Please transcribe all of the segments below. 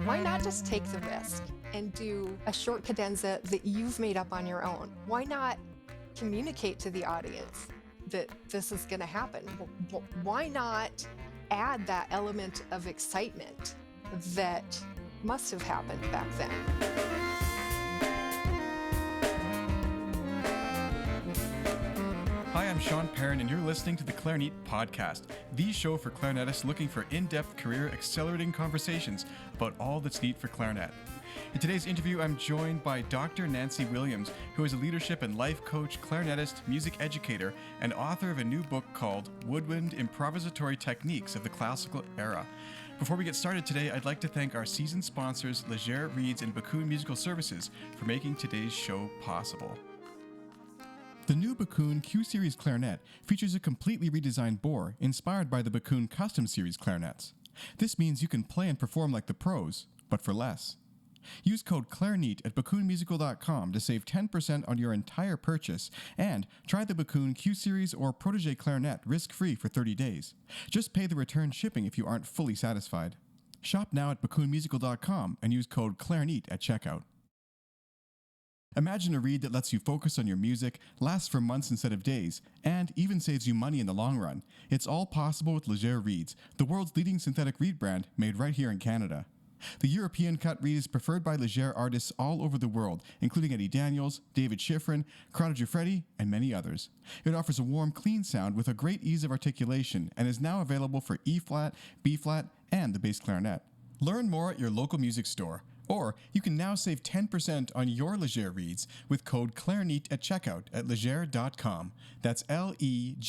Why not just take the risk and do a short cadenza that you've made up on your own? Why not communicate to the audience that this is going to happen? Why not add that element of excitement that must have happened back then? Hi, I'm Sean Perrin, and you're listening to the Clarinet Podcast, the show for clarinetists looking for in-depth, career-accelerating conversations about all that's neat for clarinet. In today's interview, I'm joined by Dr. Nancy Williams, who is a leadership and life coach, clarinetist, music educator, and author of a new book called Woodwind Improvisitory Techniques of the Classical Era. Before we get started today, I'd like to thank our season sponsors, Leger Reeds and Bakun Musical Services, for making today's show possible. The new Bakun Q-Series clarinet features a completely redesigned bore inspired by the Bakun Custom Series clarinets. This means you can play and perform like the pros, but for less. Use code CLARINET at bakunmusical.com to save 10% on your entire purchase and try the Bakun Q-Series or Protege clarinet risk-free for 30 days. Just pay the return shipping if you aren't fully satisfied. Shop now at bakunmusical.com and use code CLARINET at checkout. Imagine a reed that lets you focus on your music, lasts for months instead of days, and even saves you money in the long run. It's all possible with Leger Reeds, the world's leading synthetic reed brand made right here in Canada. The European cut reed is preferred by Leger artists all over the world, including Eddie Daniels, David Schifrin, Corrado Giuffretti, and many others. It offers a warm, clean sound with a great ease of articulation and is now available for E-flat, B-flat, and the bass clarinet. Learn more at your local music store. Or you can now save 10% on your Leger reeds with code CLARINET at checkout at leger.com. That's LEGERE.com.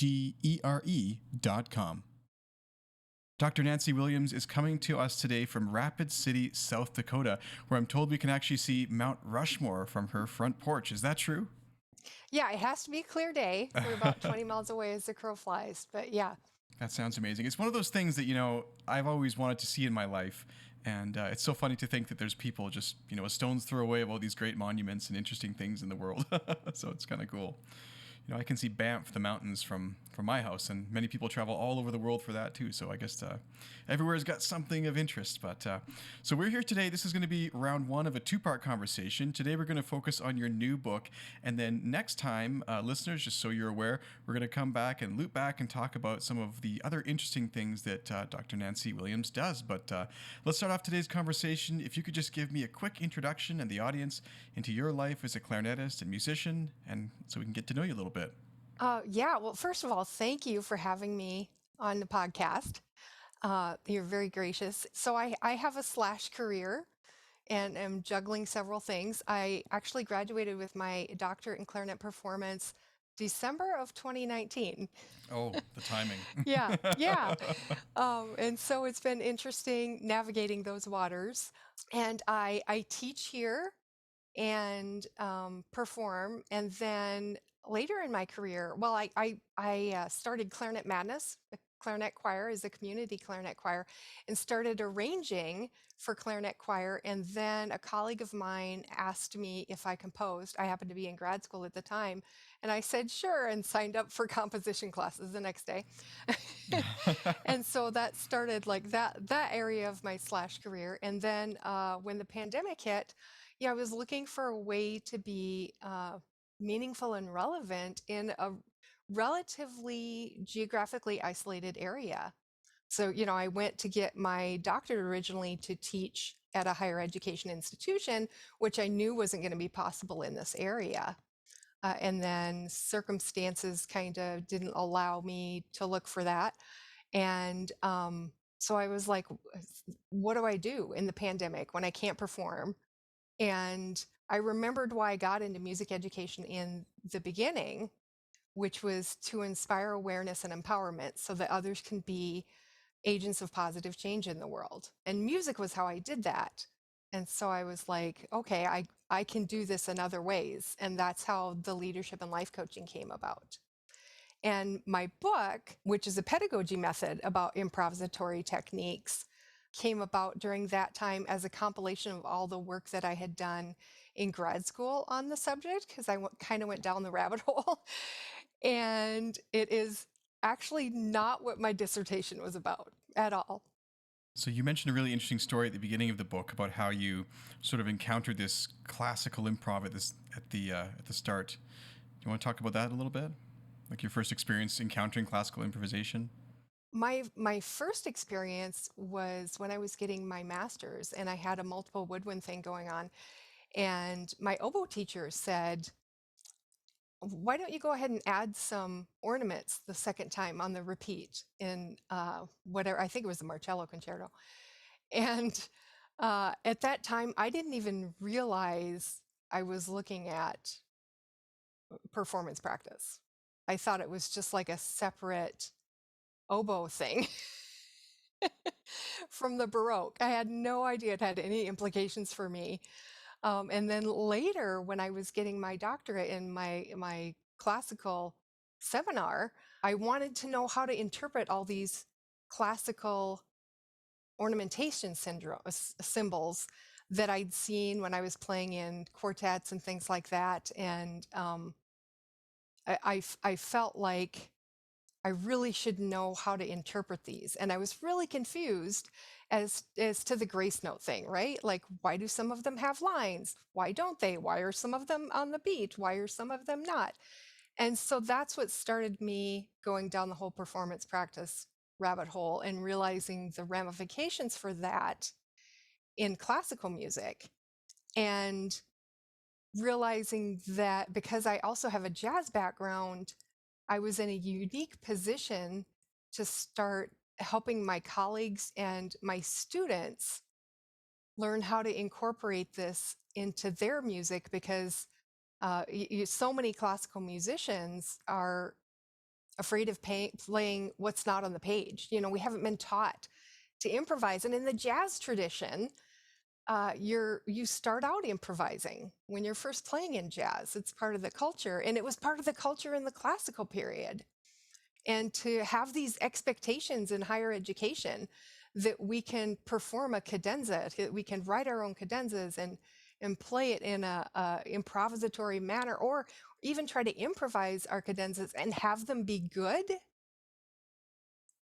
Dr. Nancy Williams is coming to us today from Rapid City, South Dakota, where I'm told we can actually see Mount Rushmore from her front porch. Is that true? Yeah, it has to be a clear day. We're about 20 miles away as the crow flies, but yeah. That sounds amazing. It's one of those things that, I've always wanted to see in my life. And it's so funny to think that there's people just, a stone's throw away of all these great monuments and interesting things in the world. So it's kind of cool. I can see Banff, the mountains from my house, and many people travel all over the world for that too. So I guess everywhere's got something of interest. But so we're here today. This is going to be round one of a two-part conversation. Today we're going to focus on your new book, and then next time, listeners, just so you're aware, we're going to come back and loop back and talk about some of the other interesting things that Dr. Nancy Williams does. But let's start off today's conversation. If you could just give me a quick introduction and the audience into your life as a clarinetist and musician, and so we can get to know you a little bit. Well, first of all, thank you for having me on the podcast. You're very gracious. So I have a slash career and am juggling several things. I actually graduated with my doctorate in clarinet performance December of 2019. Oh, the timing. Yeah. And so it's been interesting navigating those waters. And I teach here and perform, and then later in my career, I started Clarinet Madness, a clarinet choir, as a community clarinet choir, and started arranging for clarinet choir. And then a colleague of mine asked me if I composed. I happened to be in grad school at the time, and I said sure, and signed up for composition classes the next day. And so that started like that area of my slash career. And then when the pandemic hit, I was looking for a way to be meaningful and relevant in a relatively geographically isolated area. So, I went to get my doctorate originally to teach at a higher education institution, which I knew wasn't going to be possible in this area. And then circumstances kind of didn't allow me to look for that. And so I was like, what do I do in the pandemic when I can't perform? And I remembered why I got into music education in the beginning, which was to inspire awareness and empowerment so that others can be agents of positive change in the world. And music was how I did that. And so I was like, okay, I can do this in other ways. And that's how the leadership and life coaching came about. And my book, which is a pedagogy method about improvisatory techniques, came about during that time as a compilation of all the work that I had done in grad school on the subject, because I kind of went down the rabbit hole. And it is actually not what my dissertation was about at all. So you mentioned a really interesting story at the beginning of the book about how you sort of encountered this classical improv at the start. Do you want to talk about that a little bit? Like your first experience encountering classical improvisation? My first experience was when I was getting my master's and I had a multiple woodwind thing going on. And my oboe teacher said, why don't you go ahead and add some ornaments the second time on the repeat in whatever, I think it was the Marcello Concerto. And at that time, I didn't even realize I was looking at performance practice. I thought it was just like a separate oboe thing from the Baroque. I had no idea it had any implications for me. And then later, when I was getting my doctorate in my classical seminar, I wanted to know how to interpret all these classical ornamentation symbols that I'd seen when I was playing in quartets and things like that. And I felt like I really should know how to interpret these. And I was really confused as to the grace note thing, right? Like, why do some of them have lines? Why don't they? Why are some of them on the beat? Why are some of them not? And so that's what started me going down the whole performance practice rabbit hole and realizing the ramifications for that in classical music. And realizing that because I also have a jazz background, I was in a unique position to start helping my colleagues and my students learn how to incorporate this into their music because so many classical musicians are afraid of playing what's not on the page. You know, we haven't been taught to improvise. And in the jazz tradition, you start out improvising when you're first playing in jazz. It's part of the culture, and it was part of the culture in the classical period. And to have these expectations in higher education that we can perform a cadenza, we can write our own cadenzas and play it in a improvisatory manner, or even try to improvise our cadenzas and have them be good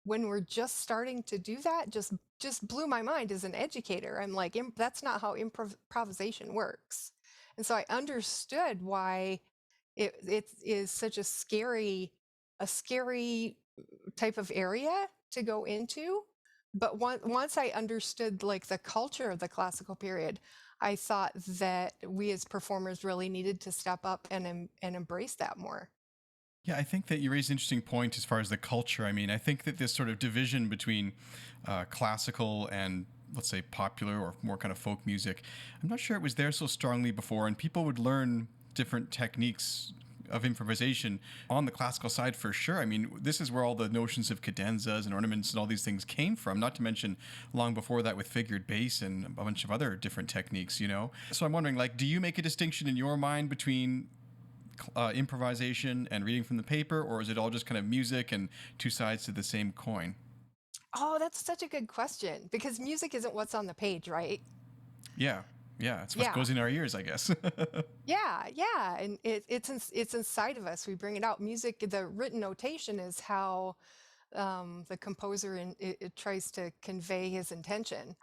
when we're just starting to do that, just blew my mind as an educator. I'm like, that's not how improvisation works. And so I understood why it is such a scary type of area to go into. But once I understood like the culture of the classical period, I thought that we as performers really needed to step up and embrace that more. Yeah, I think that you raised an interesting point as far as the culture. I mean, I think that this sort of division between classical and, let's say, popular or more kind of folk music, I'm not sure it was there so strongly before, and people would learn different techniques of improvisation on the classical side for sure. I mean, this is where all the notions of cadenzas and ornaments and all these things came from, not to mention long before that with figured bass and a bunch of other different techniques, you know? So I'm wondering, like, do you make a distinction in your mind between improvisation and reading from the paper, or is it all just kind of music and two sides to the same coin? Oh, that's such a good question because music isn't what's on the page, right? Yeah, yeah, it's what Yeah. goes in our ears, I guess. Yeah, and it's inside of us. We bring it out. Music, the written notation is how the composer it tries to convey his intention.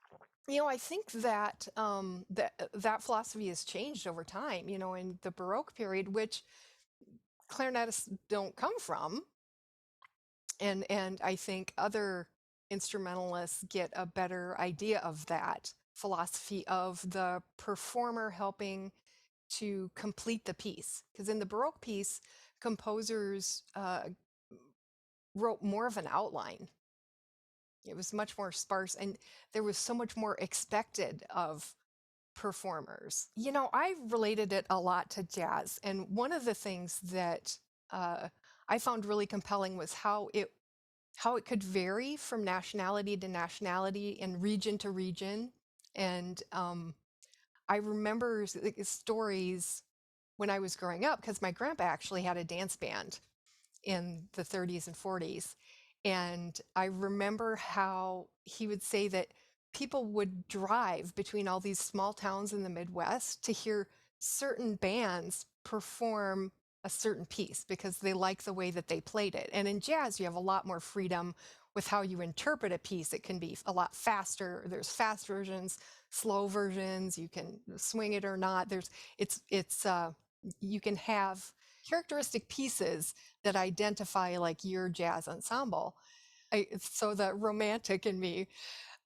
You know, I think that that philosophy has changed over time. You know, in the Baroque period, which clarinetists don't come from, and I think other instrumentalists get a better idea of that philosophy of the performer helping to complete the piece. Because in the Baroque piece, composers wrote more of an outline. It was much more sparse, and there was so much more expected of performers. You know, I related it a lot to jazz, and one of the things that I found really compelling was how it could vary from nationality to nationality and region to region. And I remember stories when I was growing up because my grandpa actually had a dance band in the 30s and 40s. And I remember how he would say that people would drive between all these small towns in the Midwest to hear certain bands perform a certain piece because they like the way that they played it. And in jazz, you have a lot more freedom with how you interpret a piece, it can be a lot faster. There's fast versions, slow versions. You can swing it or not. You can have characteristic pieces that identify like your jazz ensemble. So the romantic in me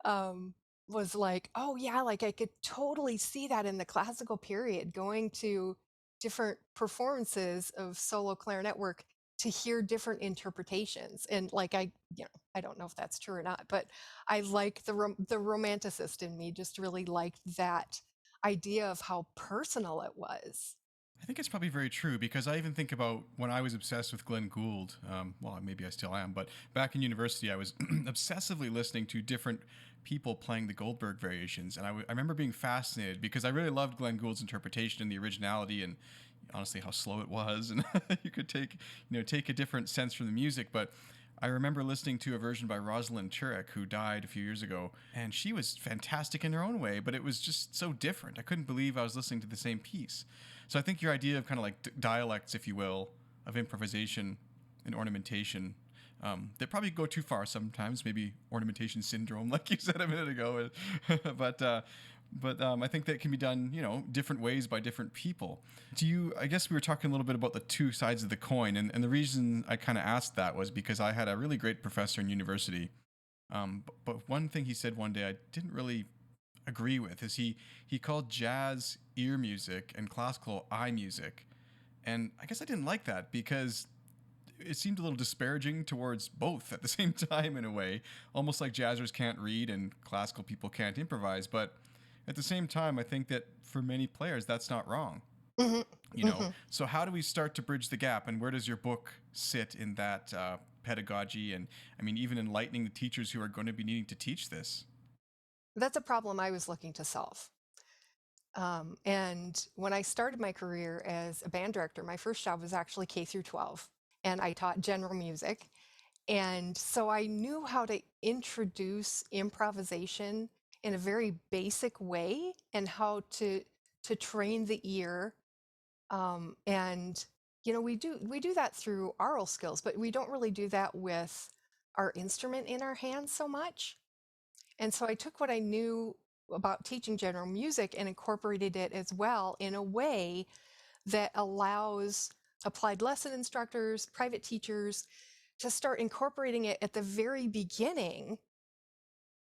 um, was like, oh yeah, like I could totally see that in the classical period, going to different performances of solo clarinet work to hear different interpretations. And like I don't know if that's true or not, but I like the romanticist in me just really liked that idea of how personal it was. I think it's probably very true because I even think about when I was obsessed with Glenn Gould. Well, maybe I still am, but back in university, I was obsessively listening to different people playing the Goldberg variations, and I remember being fascinated because I really loved Glenn Gould's interpretation and the originality, and honestly how slow it was, and you could take a different sense from the music, but. I remember listening to a version by Rosalind Turek, who died a few years ago, and she was fantastic in her own way, but it was just so different. I couldn't believe I was listening to the same piece. So I think your idea of kind of like dialects, if you will, of improvisation and ornamentation, they probably go too far sometimes. Maybe ornamentation syndrome, like you said a minute ago, but I think that can be done, different ways by different people. I guess we were talking a little bit about the two sides of the coin, and the reason I kind of asked that was because I had a really great professor in university. But one thing he said one day I didn't really agree with is he called jazz ear music and classical eye music. And I guess I didn't like that because it seemed a little disparaging towards both at the same time in a way, almost like jazzers can't read and classical people can't improvise. But at the same time, I think that for many players, that's not wrong. Hmm. Hmm. So how do we start to bridge the gap, and where does your book sit in that pedagogy, and I mean even enlightening the teachers who are going to be needing to teach this? That's a problem I was looking to solve. And when I started my career as a band director, my first job was actually K through 12, and I taught general music. And so I knew how to introduce improvisation in a very basic way and how to train the ear. And we do that through aural skills, but we don't really do that with our instrument in our hands so much. And so I took what I knew about teaching general music and incorporated it as well in a way that allows applied lesson instructors, private teachers to start incorporating it at the very beginning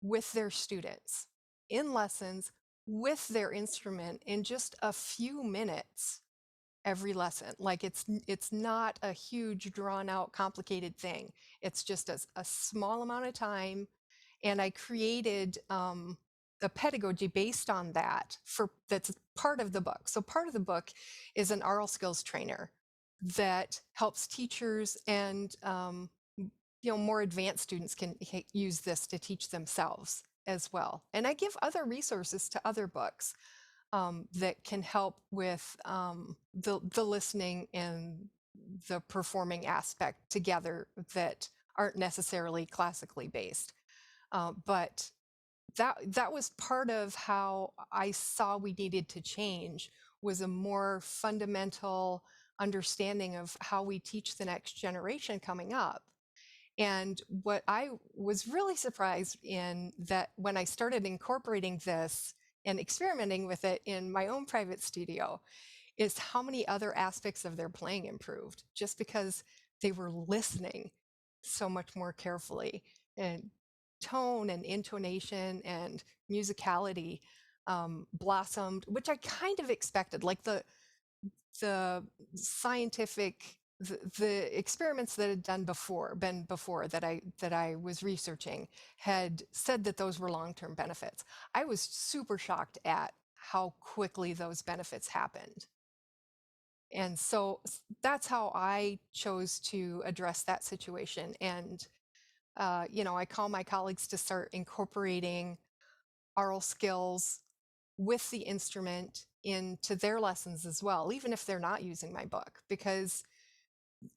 with their students in lessons with their instrument in just a few minutes every lesson. Like it's not a huge drawn out complicated thing. It's just a small amount of time, and I created a pedagogy based on that that's part of the book. So part of the book is an aural skills trainer that helps teachers and more advanced students can use this to teach themselves as well. And I give other resources to other books that can help with the listening and the performing aspect together that aren't necessarily classically based. But that was part of how I saw we needed to change, was a more fundamental understanding of how we teach the next generation coming up. And what I was really surprised in that when I started incorporating this and experimenting with it in my own private studio is how many other aspects of their playing improved just because they were listening so much more carefully, and tone and intonation and musicality blossomed, which I kind of expected. Like the scientific the experiments that had been before that I was researching had said that those were long-term benefits. I was super shocked at how quickly those benefits happened. And so that's how I chose to address that situation. And I call my colleagues to start incorporating aural skills with the instrument into their lessons as well, even if they're not using my book, because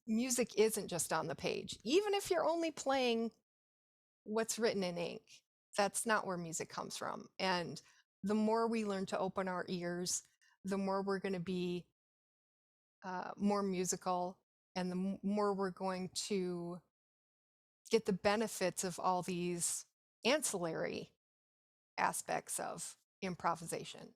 music isn't just on the page. Even if you're only playing what's written in ink, that's not where music comes from. And the more we learn to open our ears, the more we're going to be more musical, and the more we're going to get the benefits of all these ancillary aspects of improvisation.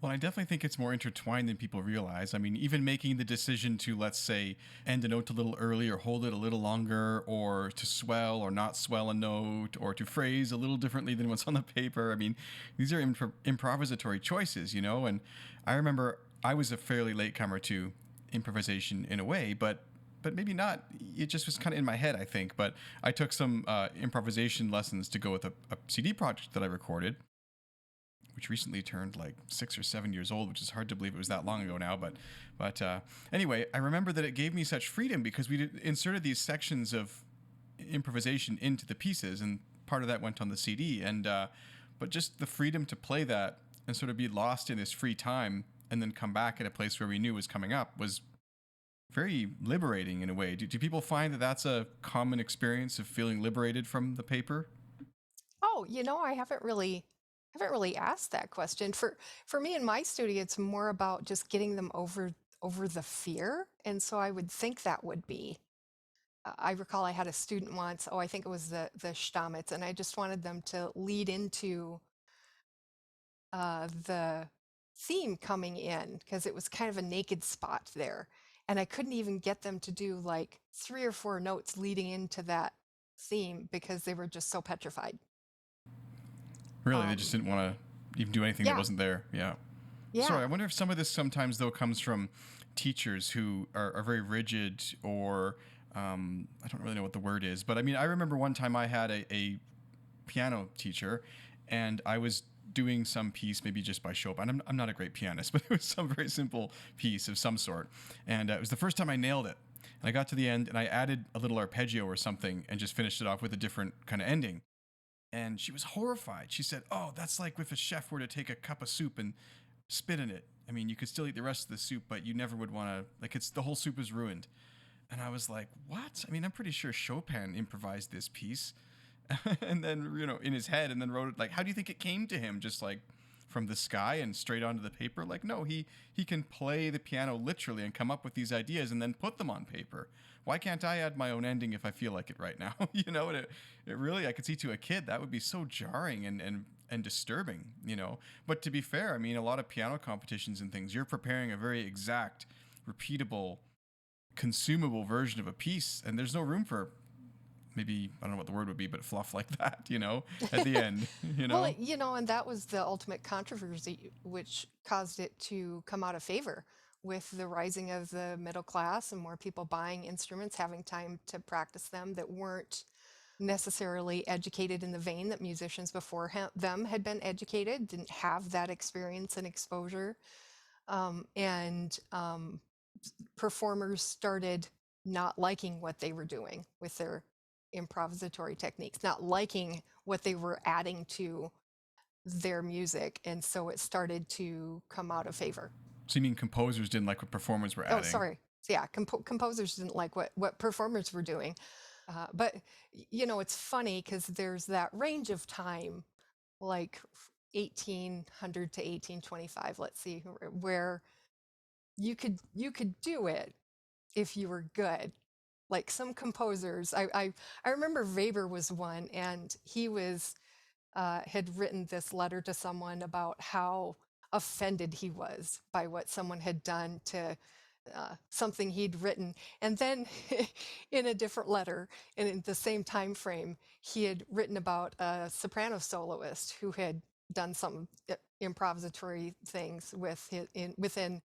Well, I definitely think it's more intertwined than people realize. I mean, even making the decision to, let's say, end a note a little early or hold it a little longer, or to swell or not swell a note, or to phrase a little differently than what's on the paper. I mean, these are improvisatory choices, you know? And I remember I was a fairly latecomer to improvisation in a way, but maybe not. It just was kind of in my head, I think. But I took some improvisation lessons to go with a CD project that I recorded, which recently turned like 6 or 7 years old, which is hard to believe it was that long ago now. But anyway, I remember that it gave me such freedom because inserted these sections of improvisation into the pieces, and part of that went on the CD. And but just the freedom to play that and sort of be lost in this free time, and then come back at a place where we knew was coming up was very liberating in a way. Do people find that that's a common experience of feeling liberated from the paper? Oh, I haven't really asked that question. For me in my studio, it's more about just getting them over the fear. And so I would think that would be. I recall I had a student once. Oh, I think it was the Stamets, and I just wanted them to lead into the theme coming in because it was kind of a naked spot there, and I couldn't even get them to do like 3 or 4 notes leading into that theme because they were just so petrified. Really, they just Um, didn't want to even do anything that yeah, wasn't there. Yeah. Sorry, yeah. I wonder if some of this sometimes though comes from teachers who are very rigid, or I don't really know what the word is, but I mean, I remember one time I had a piano teacher, and I was doing some piece, maybe just by show, but I'm not a great pianist, but it was some very simple piece of some sort, and it was the first time I nailed it. And I got to the end, and I added a little arpeggio or something, and just finished it off with a different kind of ending. And she was horrified. She said, "Oh, that's like if a chef were to take a cup of soup and spit in it. I mean, you could still eat the rest of the soup, but you never would want to, like, it's the whole soup is ruined." And I was like, "What?" I mean, I'm pretty sure Chopin improvised this piece and then, in his head, and then wrote it. Like, how do you think it came to him? Just like from the sky and straight onto the paper? Like, no, he can play the piano literally and come up with these ideas and then put them on paper. Why can't I add my own ending if I feel like it right now? And it really, I could see to a kid that would be so jarring and disturbing. But to be fair, I mean, a lot of piano competitions and things, you're preparing a very exact, repeatable, consumable version of a piece, and there's no room for, maybe, I don't know what the word would be, but fluff like that, at the end, you Well, know? and that was the ultimate controversy, which caused it to come out of favor with the rising of the middle class and more people buying instruments, having time to practice them that weren't necessarily educated in the vein that musicians before them had been educated, didn't have that experience and exposure. And performers started not liking what they were doing with their improvisatory techniques, not liking what they were adding to their music. And so it started to come out of favor. So you mean composers didn't like what performers were Oh, adding? sorry. So yeah, composers didn't like what performers were doing. But, it's funny because there's that range of time, like 1800 to 1825, let's see, where you could do it if you were good. Like some composers, I remember Weber was one, and he had written this letter to someone about how offended he was by what someone had done to something he'd written. And then in a different letter, and in the same time frame, he had written about a soprano soloist who had done some improvisatory things within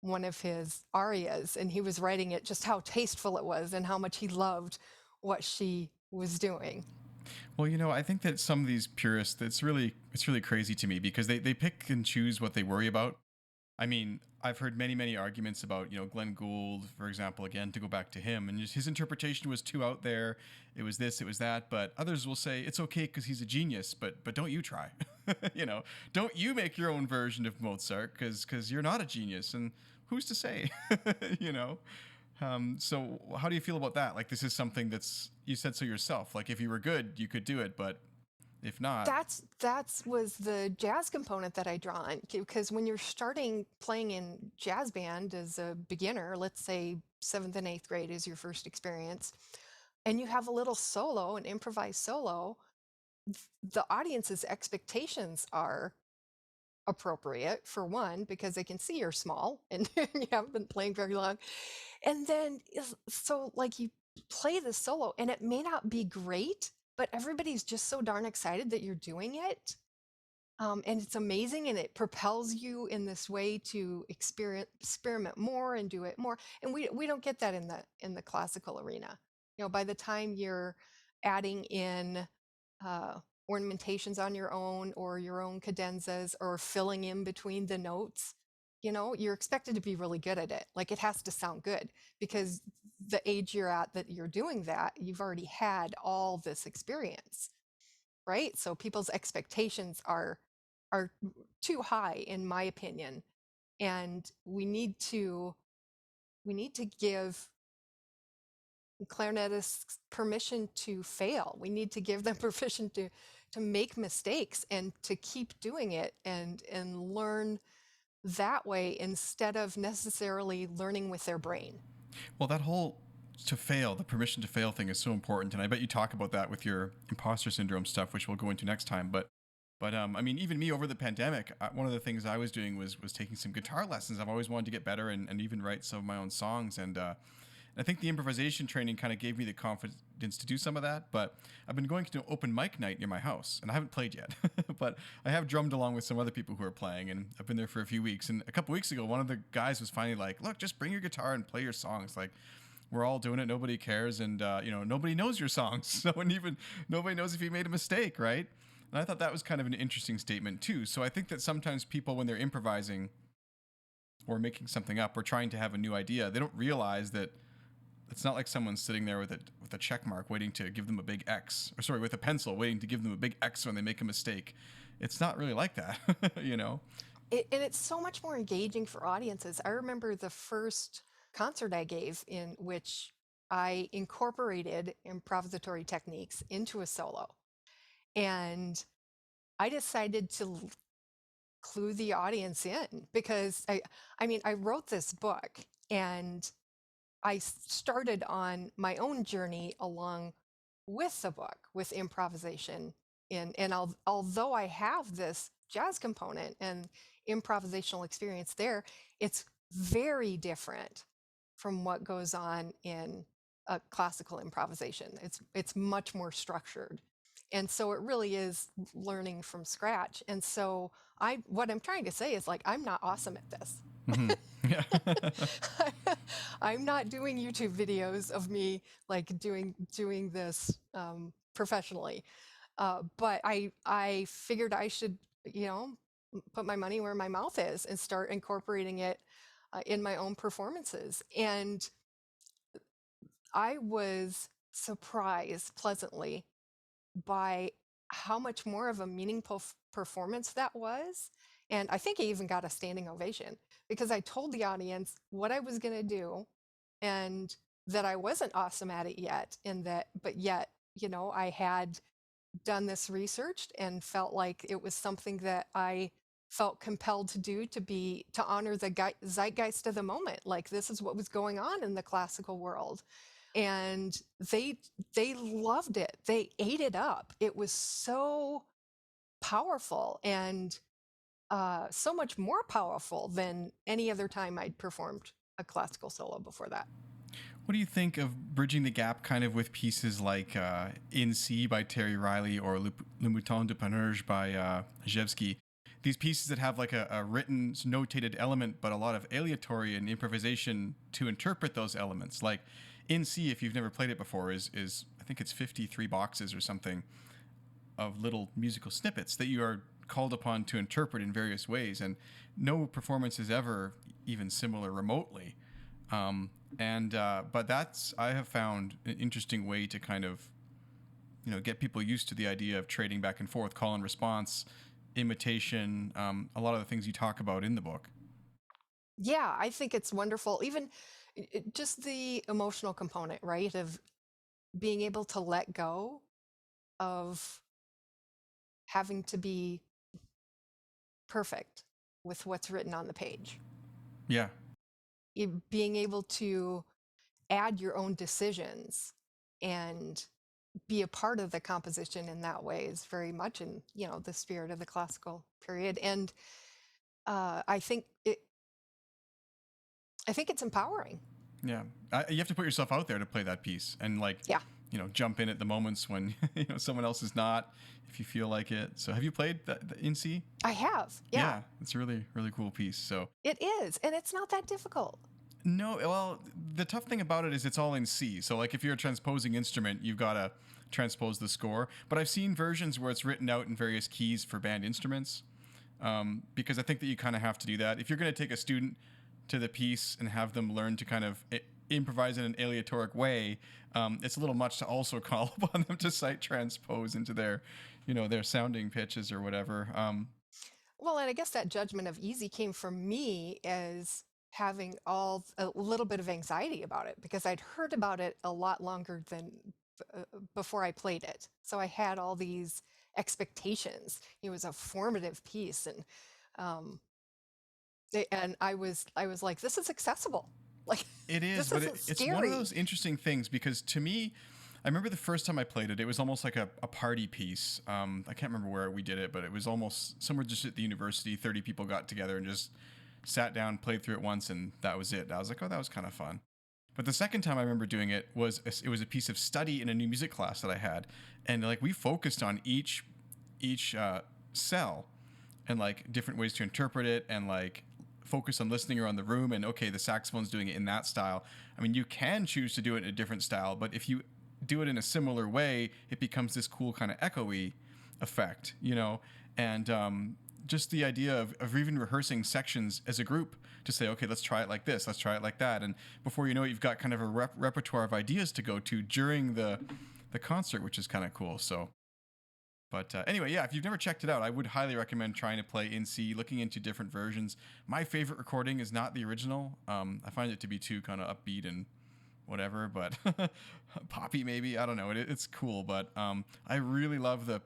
one of his arias, and he was writing it just how tasteful it was and how much he loved what she was doing. Well, I think that some of these purists, it's really crazy to me because they pick and choose what they worry about. I mean, I've heard many, many arguments about, Glenn Gould, for example, again, to go back to him, and just his interpretation was too out there. It was this, it was that. But others will say it's okay because he's a genius, but don't you try. you know, don't you make your own version of Mozart because you're not a genius, and who's to say? you know. So how do you feel about that? Like, this is something that's, you said so yourself. Like, if you were good, you could do it, but if not, That's was the jazz component that I draw on, because when you're starting playing in jazz band as a beginner, let's say seventh and eighth grade is your first experience, and you have a little solo, an improvised solo, the audience's expectations are appropriate, for one, because they can see you're small and you haven't been playing very long. And then so like you play the solo and it may not be great, but everybody's just so darn excited that you're doing it. And it's amazing, and it propels you in this way to experiment more and do it more. And we don't get that in the classical arena. By the time you're adding in uh, ornamentations on your own, or your own cadenzas, or filling in between the notes, you're expected to be really good at it. Like, it has to sound good, because the age you're at that you're doing that, you've already had all this experience, right? So people's expectations are too high, in my opinion, and we need to give clarinetists permission to fail. We need to give them permission to make mistakes and to keep doing it, and learn that way, instead of necessarily learning with their brain. Well, that whole to fail, the permission to fail thing is so important, and I bet you talk about that with your imposter syndrome stuff, which we'll go into next time. But I mean, even me over the pandemic, one of the things I was doing was taking some guitar lessons. I've always wanted to get better, and even write some of my own songs. And I think the improvisation training kind of gave me the confidence to do some of that. But I've been going to an open mic night near my house, and I haven't played yet. But I have drummed along with some other people who are playing, and I've been there for a few weeks. And a couple weeks ago, one of the guys was finally like, "Look, just bring your guitar and play your songs. Like, we're all doing it. Nobody cares, and nobody knows your songs. So, and even nobody knows if you made a mistake, right?" And I thought that was kind of an interesting statement too. So I think that sometimes people, when they're improvising or making something up or trying to have a new idea, they don't realize that it's not like someone's sitting there with a check mark waiting to give them a big X, or sorry, with a pencil waiting to give them a big X when they make a mistake. It's not really like that, you know. And it's so much more engaging for audiences. I remember the first concert I gave, in which I incorporated improvisatory techniques into a solo. And I decided to clue the audience in, because I mean, I wrote this book, and I started on my own journey along with the book, with improvisation. And although I have this jazz component and improvisational experience there, it's very different from what goes on in a classical improvisation. It's much more structured. And so it really is learning from scratch. And so what I'm trying to say is, like, I'm not awesome at this. Mm-hmm. Yeah. I'm not doing YouTube videos of me, like, doing this professionally. But I figured I should, put my money where my mouth is, and start incorporating it in my own performances. And I was surprised pleasantly by how much more of a meaningful performance that was. And I think I even got a standing ovation, because I told the audience what I was going to do, and that I wasn't awesome at it yet. But yet, I had done this research and felt like it was something that I felt compelled to do, to honor the zeitgeist of the moment. Like, this is what was going on in the classical world. And they loved it. They ate it up. It was so powerful, and so much more powerful than any other time I'd performed a classical solo before that. What do you think of bridging the gap kind of with pieces like In C by Terry Riley, or Le Mouton de Panurge by Rzewski? These pieces that have like a written, notated element, but a lot of aleatory and improvisation to interpret those elements. Like In C, if you've never played it before, is I think it's 53 boxes or something of little musical snippets that you are called upon to interpret in various ways, and no performance is ever even similar remotely. But that's, I have found, an interesting way to kind of, get people used to the idea of trading back and forth, call and response, imitation, a lot of the things you talk about in the book. Yeah, I think it's wonderful. Even just the emotional component, right? Of being able to let go of having to be perfect with what's written on the page. Yeah. Being able to add your own decisions and be a part of the composition in that way is very much in, the spirit of the classical period. And uh, I think it, I think it's empowering. Yeah, you have to put yourself out there to play that piece, and like, Yeah, jump in at the moments when someone else is not, if you feel like it. So, have you played the in C? I have. Yeah, Yeah, it's a really really cool piece. So, it is, and it's not that difficult. no, well, the tough thing about it is it's all in C. So, like, if you're a transposing instrument, you've got to transpose the score. But I've seen versions where it's written out in various keys for band instruments, because I think that you kind of have to do that if you're going to take a student to the piece and have them learn to kind of improvise in an aleatoric way. It's a little much to also call upon them to sight transpose into their, their sounding pitches or whatever. Well, and I guess that judgment of easy came from me as having a little bit of anxiety about it because I'd heard about it a lot longer than before I played it. So I had all these expectations. It was a formative piece, and um, I was like, this is accessible. Like It is, this but isn't it's one of scary. those interesting things because to me, I remember the first time I played it, it was almost like a party piece. I can't remember where we did it, but it was almost somewhere just at the university. 30 people got together and just sat down, played through it once, and that was it. I was like, oh, that was kind of fun. But the second time I remember doing it was a piece of study in a new music class that I had, and like we focused on each cell and like different ways to interpret it and like focus on listening around the room and okay, the saxophone's doing it in that style. I mean, you can choose to do it in a different style, but if you do it in a similar way, it becomes this cool kind of echoey effect, and just the idea of even rehearsing sections as a group to say, okay, let's try it like this, let's try it like that, and before you know it, you've got kind of a repertoire of ideas to go to during the concert, which is kind of cool. So but anyway, yeah, if you've never checked it out, I would highly recommend trying to play in C, looking into different versions. My favorite recording is not the original. I find it to be too kind of upbeat and whatever, but poppy maybe. I don't know. It's cool, but I really love the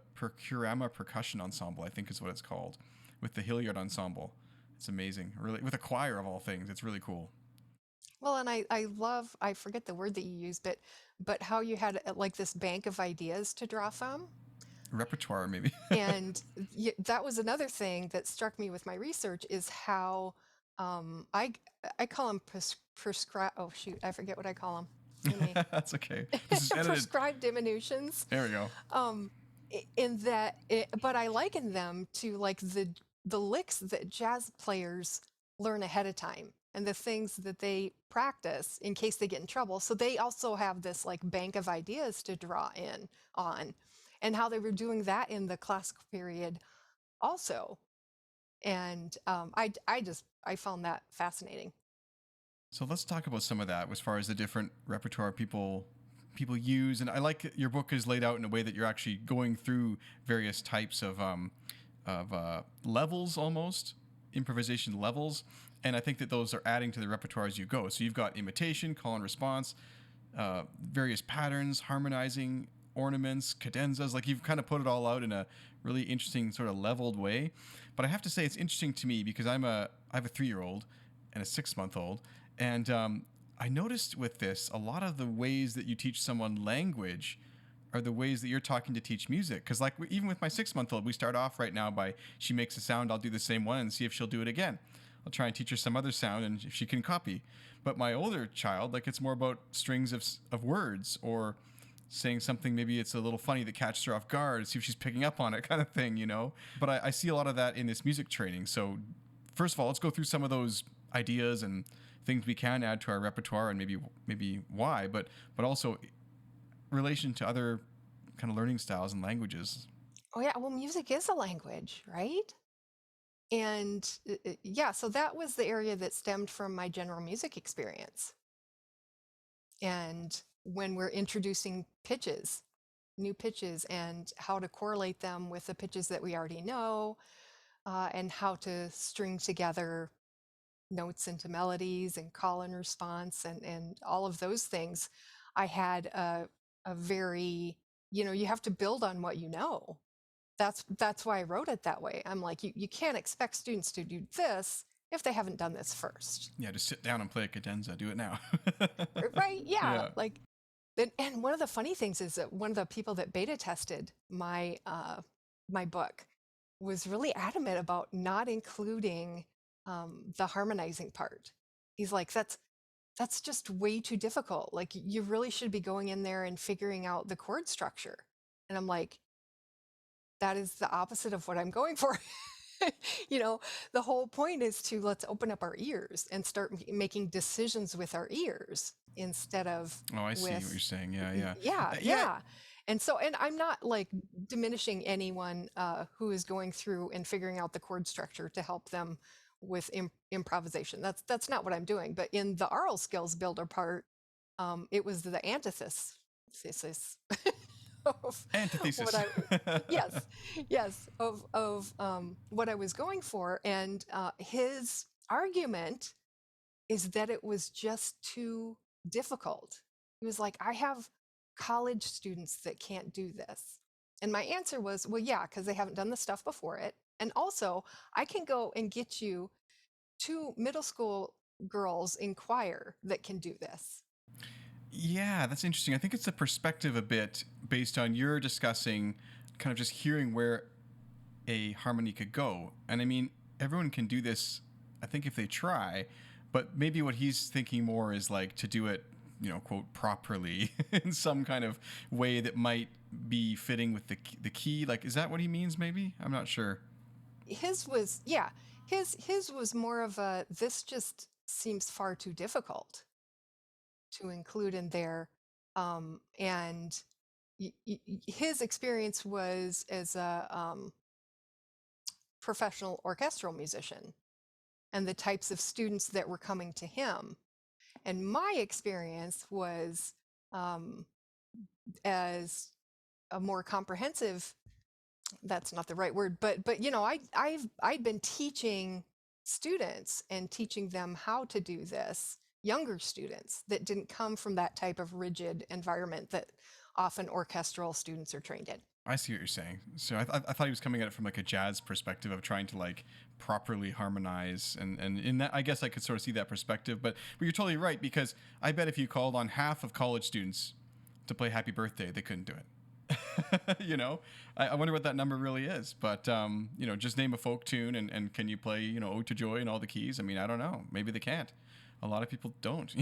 Kurama Percussion Ensemble, I think is what it's called, with the Hilliard Ensemble. It's amazing. Really, with a choir of all things. It's really cool. Well, and I love, I forget the word that you used, but how you had like this bank of ideas to draw from. Repertoire, maybe. And that was another thing that struck me with my research is how um, I I call them prescribe. Oh shoot, I forget what I call them. Let me That's okay. This is edited. prescribed diminutions. There we go. In that, but I liken them to like the licks that jazz players learn ahead of time and the things that they practice in case they get in trouble. So they also have this like bank of ideas to draw in on, and how they were doing that in the classical period also. And I found that fascinating. So let's talk about some of that as far as the different repertoire people use. And I like your book is laid out in a way that you're actually going through various types of levels, almost improvisation levels. And I think that those are adding to the repertoire as you go. So you've got imitation, call and response, various patterns, harmonizing, ornaments, cadenzas. Like you've kind of put it all out in a really interesting sort of leveled way. But I have to say it's interesting to me because I have a 3-year-old and a 6-month-old, and I noticed with this a lot of the ways that you teach someone language are the ways that you're talking to teach music. Because like even with my 6-month-old, we start off right now by she makes a sound, I'll do the same one and see if she'll do it again. I'll try and teach her some other sound and if she can copy. But my older child, like it's more about strings of words or saying something maybe it's a little funny that catches her off guard, see if she's picking up on it kind of thing. But I see a lot of that in this music training. So first of all, let's go through some of those ideas and things we can add to our repertoire and maybe why, but also relation to other kind of learning styles and languages. Oh yeah, well, music is a language, right? And yeah, so that was the area that stemmed from my general music experience. And when we're introducing pitches, new pitches, and how to correlate them with the pitches that we already know, and how to string together notes into melodies and call and response and all of those things, I had a very, you have to build on what you know. That's why I wrote it that way. I'm like, you can't expect students to do this if they haven't done this first. Yeah, just sit down and play a cadenza. Do it now. Right? Yeah. Yeah. Like And one of the funny things is that one of the people that beta tested my book was really adamant about not including the harmonizing part. He's like, that's just way too difficult. Like you really should be going in there and figuring out the chord structure. And I'm like, that is the opposite of what I'm going for. You know, the whole point is to let's open up our ears and start making decisions with our ears instead of Oh, I see what you're with saying. Yeah, yeah. yeah, Yeah, yeah. And I'm not like diminishing anyone who is going through and figuring out the chord structure to help them with improvisation. That's not what I'm doing. But in the aural skills builder part, it was the antithesis of what antithesis. I yes, yes, of what I was going for. And his argument is that it was just too difficult. He was like, I have college students that can't do this. And my answer was, well, yeah, because they haven't done the stuff before it. And also, I can go and get you two middle school girls in choir that can do this. Yeah, that's interesting. I think it's a perspective a bit based on you're discussing kind of just hearing where a harmony could go. And I mean, everyone can do this, I think, if they try, but maybe what he's thinking more is like to do it, quote, properly in some kind of way that might be fitting with the key. Like, is that what he means, maybe? I'm not sure. His was, yeah, his was more of a, this just seems far too difficult to include in there. And his experience was as a professional orchestral musician and the types of students that were coming to him. And my experience was as a more comprehensive, that's not the right word, but I'd been teaching students and teaching them how to do this, younger students that didn't come from that type of rigid environment that often orchestral students are trained in. I see what you're saying. So I thought he was coming at it from like a jazz perspective of trying to like properly harmonize, and in that I guess I could sort of see that perspective. But you're totally right, because I bet if you called on half of college students to play Happy Birthday, they couldn't do it. I wonder what that number really is. But just name a folk tune, and can you play Ode to Joy and all the keys? I mean, I don't know. Maybe they can't. A lot of people don't.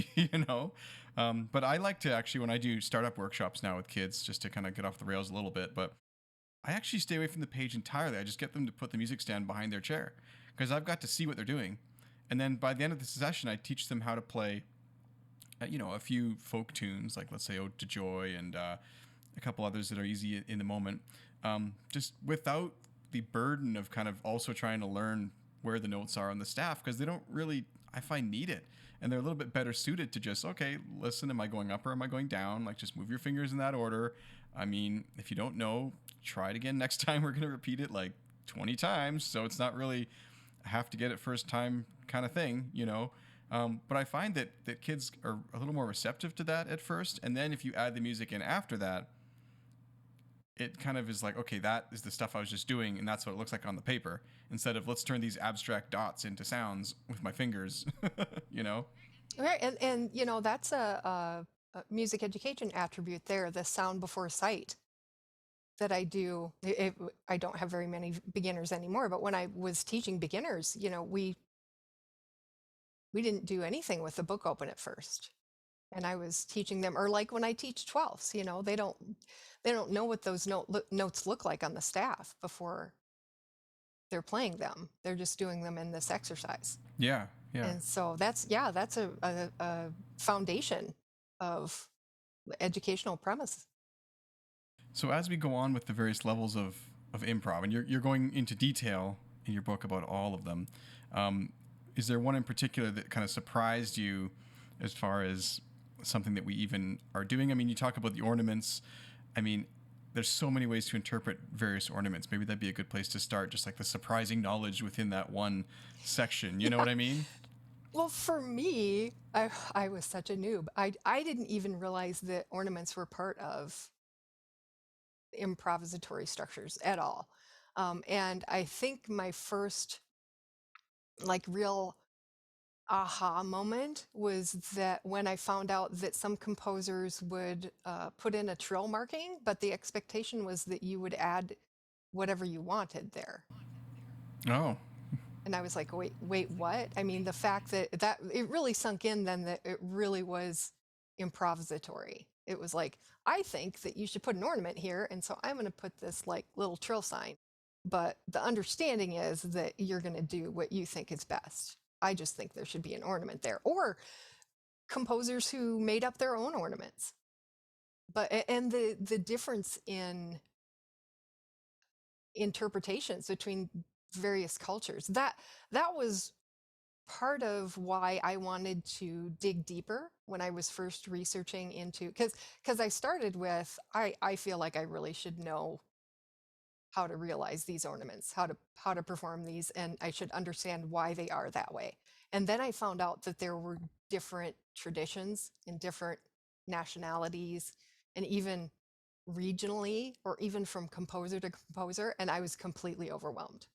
But I like to actually, when I do startup workshops now with kids, just to kind of get off the rails a little bit, but I actually stay away from the page entirely. I just get them to put the music stand behind their chair because I've got to see what they're doing. And then by the end of the session, I teach them how to play, a few folk tunes, like let's say Ode to Joy and a couple others that are easy in the moment, just without the burden of kind of also trying to learn where the notes are on the staff, because they don't really, I find, need it. And they're a little bit better suited to just, okay, listen, am I going up or am I going down? Like, just move your fingers in that order. I mean, if you don't know, try it again next time. We're going to repeat it like 20 times. So it's not really a have to get it first time kind of thing. But I find that kids are a little more receptive to that at first. And then if you add the music in after that, it kind of is like, okay, that is the stuff I was just doing, and that's what it looks like on the paper, instead of let's turn these abstract dots into sounds with my fingers, you know? Right, and that's a music education attribute there, the sound before sight that I do. I don't have very many beginners anymore, but when I was teaching beginners, we didn't do anything with the book open at first. And I was teaching them, or like when I teach 12s, they don't know what those notes look like on the staff before they're playing them. They're just doing them in this exercise. Yeah, yeah. And so that's a foundation of the educational premise. So as we go on with the various levels of improv, and you're going into detail in your book about all of them, is there one in particular that kind of surprised you as far as something that we even are doing? I mean, you talk about the ornaments. I mean, there's so many ways to interpret various ornaments. Maybe that'd be a good place to start, just like the surprising knowledge within that one section. You know what I mean? Well, for me, I was such a noob. I didn't even realize that ornaments were part of improvisatory structures at all. And I think my first like real aha moment was that when I found out that some composers would put in a trill marking, but the expectation was that you would add whatever you wanted there. Oh, And I was like, wait, what? I mean, the fact that it really sunk in then that it really was improvisatory. It was like, I think that you should put an ornament here, and so I'm going to put this like little trill sign. But the understanding is that you're going to do what you think is best. I just think there should be an ornament there. Or composers who made up their own ornaments. And the difference in interpretations between various cultures, that was part of why I wanted to dig deeper when I was first researching into, because I started with, I feel like I really should know how to realize these ornaments, how to perform these, and I should understand why they are that way. And then I found out that there were different traditions in different nationalities and even regionally or even from composer to composer, and I was completely overwhelmed.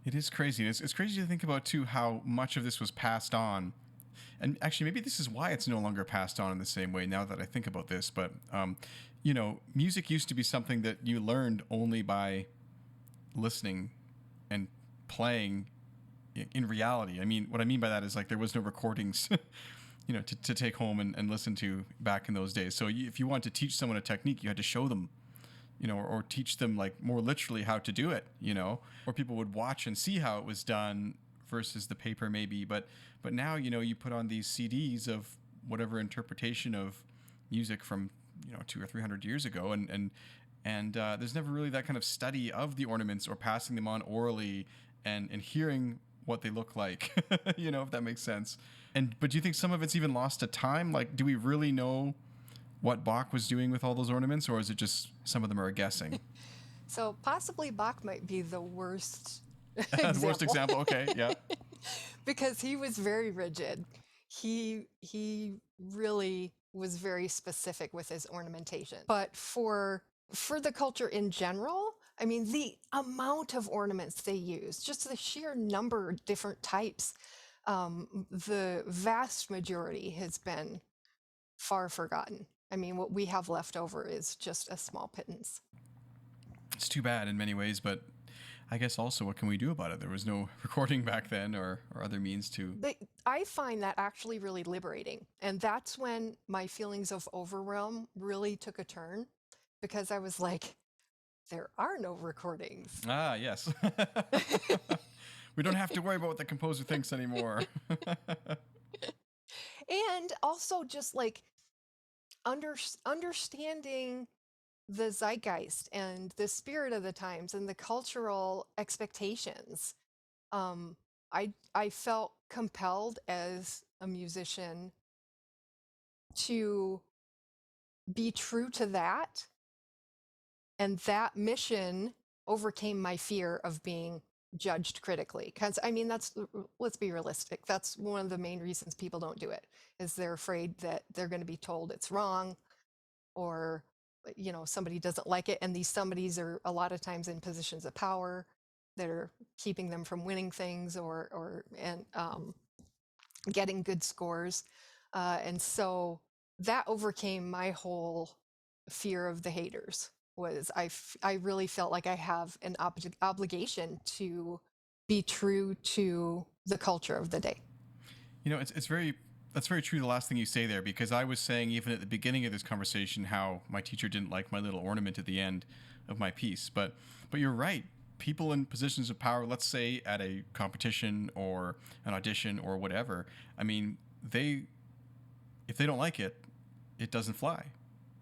it is crazy. It's crazy to think about too how much of this was passed on, and actually maybe this is why it's no longer passed on in the same way now that I think about this. But music used to be something that you learned only by listening and playing in reality. I mean, what I mean by that is like there was no recordings, to take home and listen to back in those days. So if you wanted to teach someone a technique, you had to show them, or teach them like more literally how to do it, or people would watch and see how it was done versus the paper maybe. But now, you put on these CDs of whatever interpretation of music from, 200 or 300 years ago. And there's never really that kind of study of the ornaments or passing them on orally and hearing what they look like, if that makes sense. But do you think some of it's even lost to time? Like, do we really know what Bach was doing with all those ornaments, or is it just some of them are guessing? So possibly Bach might be the worst The worst example example. Okay, yeah. because he was very rigid. He really was very specific with his ornamentation. But for the culture in general, I mean, the amount of ornaments they use, just the sheer number of different types, the vast majority has been far forgotten. I mean, what we have left over is just a small pittance. It's too bad in many ways, but I guess also what can we do about it? There was no recording back then or other means to. I find that actually really liberating. And that's when my feelings of overwhelm really took a turn because I was like, there are no recordings. Ah, yes. We don't have to worry about what the composer thinks anymore. And also just like understanding the zeitgeist and the spirit of the times and the cultural expectations. Um, I felt compelled as a musician to be true to that, and that mission overcame my fear of being judged critically. Because I mean, let's be realistic. That's one of the main reasons people don't do it, is they're afraid that they're going to be told it's wrong, or somebody doesn't like it, and these somebodies are a lot of times in positions of power that are keeping them from winning things or getting good scores, and so that overcame my whole fear of the haters. Was I really felt like I have an obligation to be true to the culture of the day. It's very that's very true. The last thing you say there, because I was saying even at the beginning of this conversation how my teacher didn't like my little ornament at the end of my piece. But you're right. People in positions of power, let's say at a competition or an audition or whatever, I mean, if they don't like it, it doesn't fly.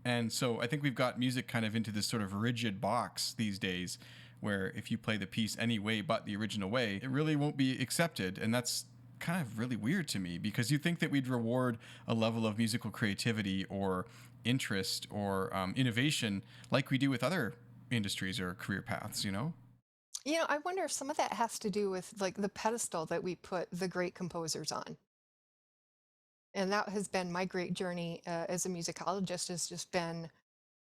And so I think we've got music kind of into this sort of rigid box these days where if you play the piece any way but the original way, it really won't be accepted. And that's kind of really weird to me, because you think that we'd reward a level of musical creativity or interest or innovation like we do with other industries or career paths, I wonder if some of that has to do with like the pedestal that we put the great composers on. And that has been my great journey as a musicologist, has just been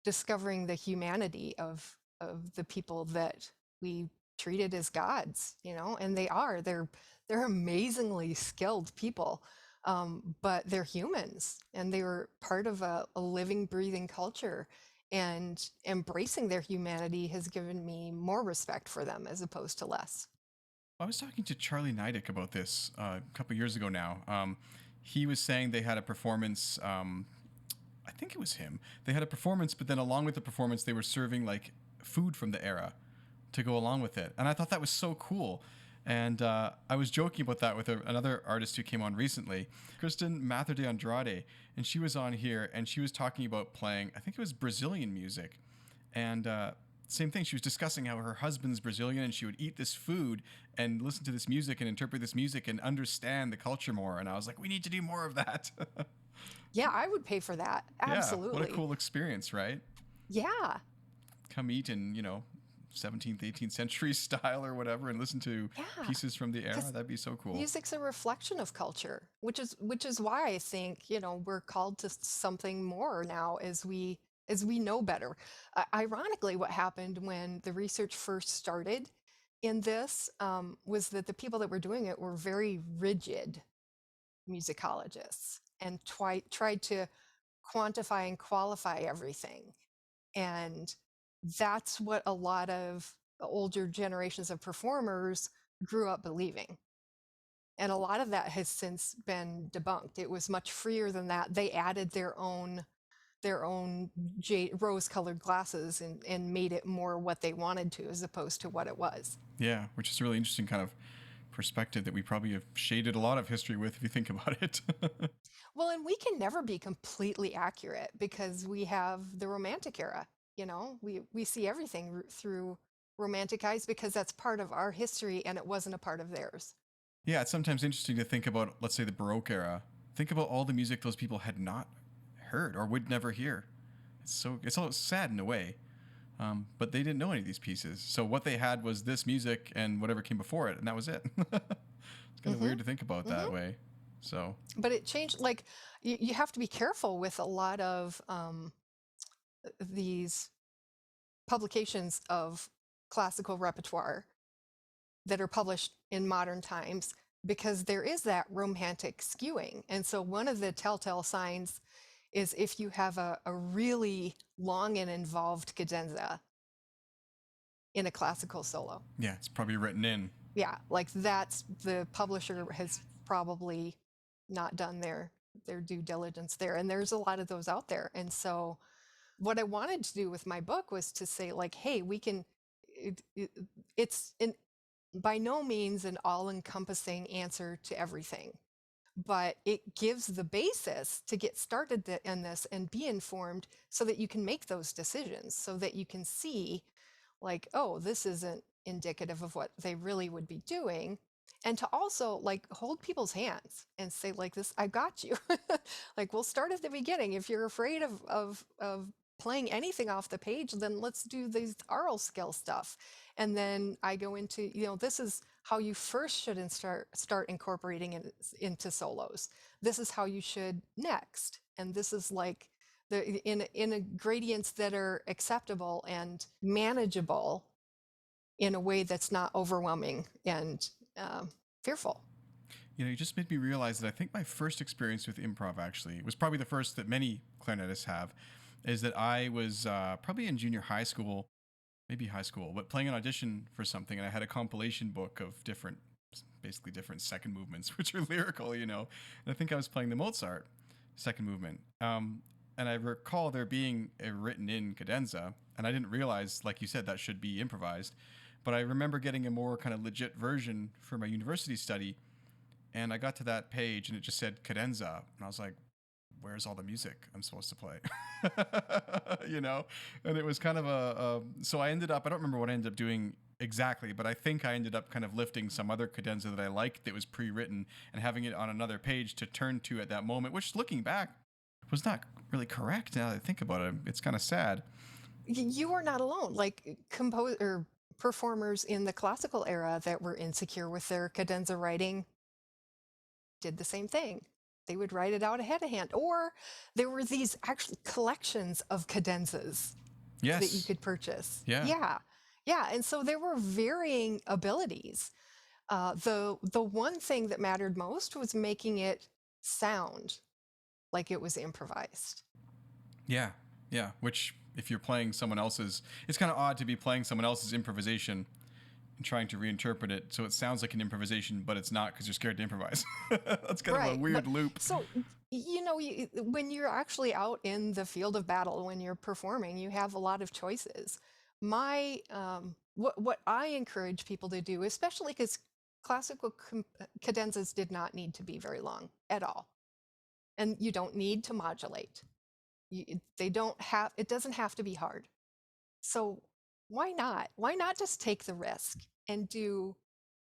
discovering the humanity of the people that we treated as gods, and they are. They're amazingly skilled people, but they're humans, and they were part of a living, breathing culture. And embracing their humanity has given me more respect for them as opposed to less. I was talking to Charlie Nidick about this a couple years ago now. He was saying they had a performance. I think it was him. They had a performance, but then along with the performance, they were serving like food from the era to go along with it. And I thought that was so cool. And I was joking about that with another artist who came on recently, Kristen Mather de Andrade. And she was on here and she was talking about playing, I think it was Brazilian music. And same thing, she was discussing how her husband's Brazilian and she would eat this food and listen to this music and interpret this music and understand the culture more. And I was like, we need to do more of that. Yeah, I would pay for that. Absolutely. Yeah, what a cool experience, right? Yeah. Come eat in, 17th, 18th century style or whatever and listen to Yeah. pieces from the era. That'd be so cool. Music's a reflection of culture, which is why I think, we're called to something more now as we know better. Ironically, what happened when the research first started in this was that the people that were doing it were very rigid musicologists and tried to quantify and qualify everything. And that's what a lot of the older generations of performers grew up believing. And a lot of that has since been debunked. It was much freer than that. They added their own rose-colored glasses and made it more what they wanted to as opposed to what it was. Yeah, which is a really interesting kind of perspective that we probably have shaded a lot of history with if you think about it. Well, and we can never be completely accurate because we have the Romantic era. We see everything through Romantic eyes because that's part of our history and it wasn't a part of theirs. Yeah, it's sometimes interesting to think about, let's say, the Baroque era. Think about all the music those people had not heard or would never hear. It's all sad in a way, but they didn't know any of these pieces. So what they had was this music and whatever came before it, and that was it. It's kind of weird to think about that way. So, but it changed. Like you have to be careful with a lot of these publications of classical repertoire that are published in modern times because there is that romantic skewing. And so one of the telltale signs is if you have a really long and involved cadenza in a classical solo. yeah, it's probably written in. Yeah, like that's the publisher has probably not done their due diligence there. And there's a lot of those out there. And so what I wanted to do with my book was to say, like, hey, we can, it's by no means an all-encompassing answer to everything, but it gives the basis to get started in this and be informed so that you can make those decisions, so that you can see, like, oh, this isn't indicative of what they really would be doing. And to also like hold people's hands and say, like, this, I got you. Like, we'll start at the beginning. If you're afraid of playing anything off the page, then let's do these aural skill stuff. And then I go into, this is how you first should start incorporating it into solos. This is how you should next. And this is like in gradients that are acceptable and manageable in a way that's not overwhelming and fearful. You just made me realize that I think my first experience with improv actually was probably the first that many clarinetists have, is that I was probably in junior high school, maybe high school, but playing an audition for something, and I had a compilation book of basically different second movements, which are lyrical, and I think I was playing the Mozart second movement. And I recall there being a written in cadenza, and I didn't realize, like you said, that should be improvised. But I remember getting a more kind of legit version for my university study, and I got to that page and it just said cadenza, and I was like, where's all the music I'm supposed to play? And it was kind of so I don't remember what I ended up doing exactly, but I think I ended up kind of lifting some other cadenza that I liked that was pre-written and having it on another page to turn to at that moment, which looking back was not really correct now that I think about it. It's kind of sad. You are not alone. Like performers in the classical era that were insecure with their cadenza writing did the same thing. They would write it out ahead of hand. Or there were these actual collections of cadenzas that you could purchase. Yeah. Yeah. Yeah, and so there were varying abilities. The one thing that mattered most was making it sound like it was improvised. Yeah, yeah. Which, if you're playing someone else's, it's kind of odd to be playing someone else's improvisation and trying to reinterpret it so it sounds like an improvisation, but it's not because you're scared to improvise. That's kind of a Right. weird But loop. so, when you're actually out in the field of battle, when you're performing, you have a lot of choices. What I encourage people to do, especially because classical cadenzas did not need to be very long at all, and you don't need to modulate. They don't have. It doesn't have to be hard. So why not? Why not just take the risk and do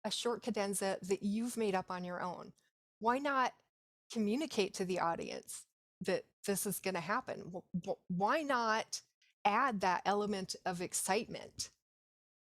a short cadenza that you've made up on your own? Why not communicate to the audience that this is going to happen? Why not add that element of excitement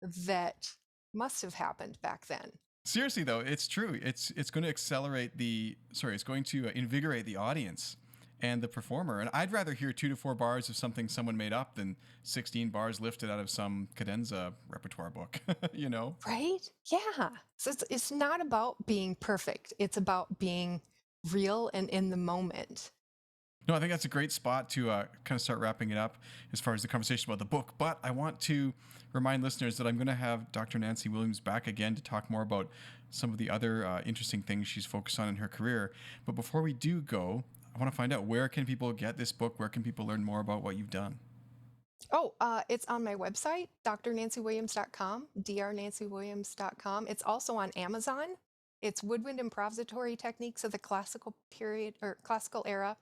that must have happened back then? Seriously though, it's true. It's going to accelerate it's going to invigorate the audience and the performer. And I'd rather hear 2 to 4 bars of something someone made up than 16 bars lifted out of some cadenza repertoire book, you know? Right? Yeah. So it's not about being perfect. It's about being real and in the moment. No, I think that's a great spot to kind of start wrapping it up as far as the conversation about the book. But I want to remind listeners that I'm going to have Dr. Nancy Williams back again to talk more about some of the other interesting things she's focused on in her career. But before we do go, I want to find out, where can people get this book? Where can people learn more about what you've done? Oh, it's on my website, drnancywilliams.com, drnancywilliams.com. It's also on Amazon. It's Woodwind Improvisitory Techniques of the Classical Period or Classical Era,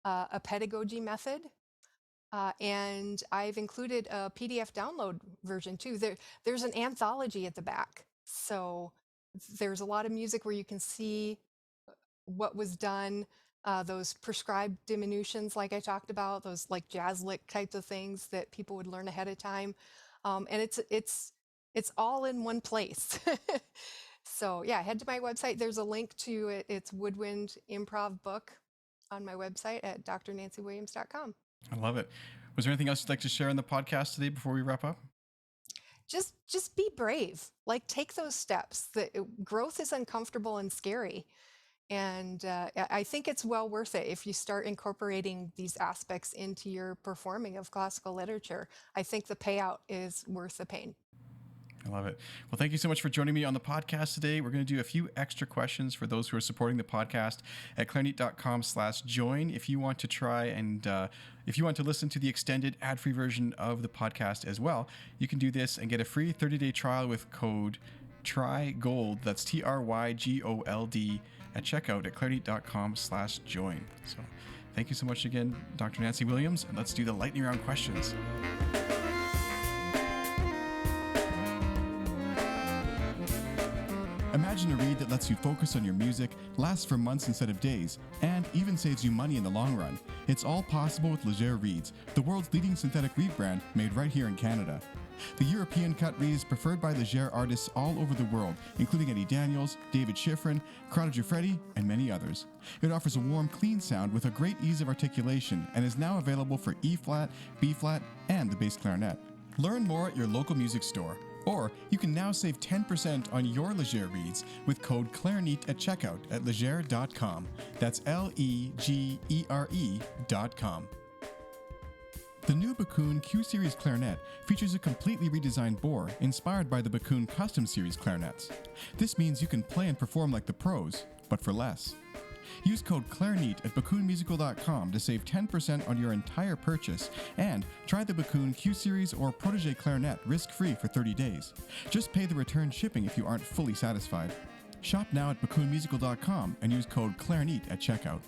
a pedagogy method. And I've included a PDF download version too. There's an anthology at the back. So there's a lot of music where you can see what was done, those prescribed diminutions, like I talked about, those like jazz lick types of things that people would learn ahead of time. And it's all in one place. So yeah, head to my website. There's a link to it. It's Woodwind Improv book on my website at drnancywilliams.com. I love it. Was there anything else you'd like to share on the podcast today before we wrap up? Just be brave. Like, take those steps. Growth is uncomfortable and scary. And I think it's well worth it if you start incorporating these aspects into your performing of classical literature. I think the payout is worth the pain. I love it. Well, thank you so much for joining me on the podcast today. We're going to do a few extra questions for those who are supporting the podcast at clarinet.com/join. If you want to try and if you want to listen to the extended ad-free version of the podcast as well, you can do this and get a free 30-day trial with code TRYGOLD. That's TRYGOLD at checkout at clarinet.com/join. So thank you so much again, Dr. Nancy Williams, and let's do the lightning round questions. Imagine a reed that lets you focus on your music, lasts for months instead of days, and even saves you money in the long run. It's all possible with Leger Reeds, the world's leading synthetic reed brand made right here in Canada. The European cut reed is preferred by Leger artists all over the world, including Eddie Daniels, David Schifrin, Corrado Giuffretti, and many others. It offers a warm, clean sound with a great ease of articulation and is now available for E-flat, B-flat, and the bass clarinet. Learn more at your local music store. Or you can now save 10% on your Leger reeds with code CLARINET at checkout at leger.com. That's LEGERE.com. The new Bakun Q-Series clarinet features a completely redesigned bore inspired by the Bakun Custom Series clarinets. This means you can play and perform like the pros, but for less. Use code CLARINET at bakunmusical.com to save 10% on your entire purchase and try the Bakun Q-Series or Protégé clarinet risk-free for 30 days. Just pay the return shipping if you aren't fully satisfied. Shop now at bakunmusical.com and use code CLARINET at checkout.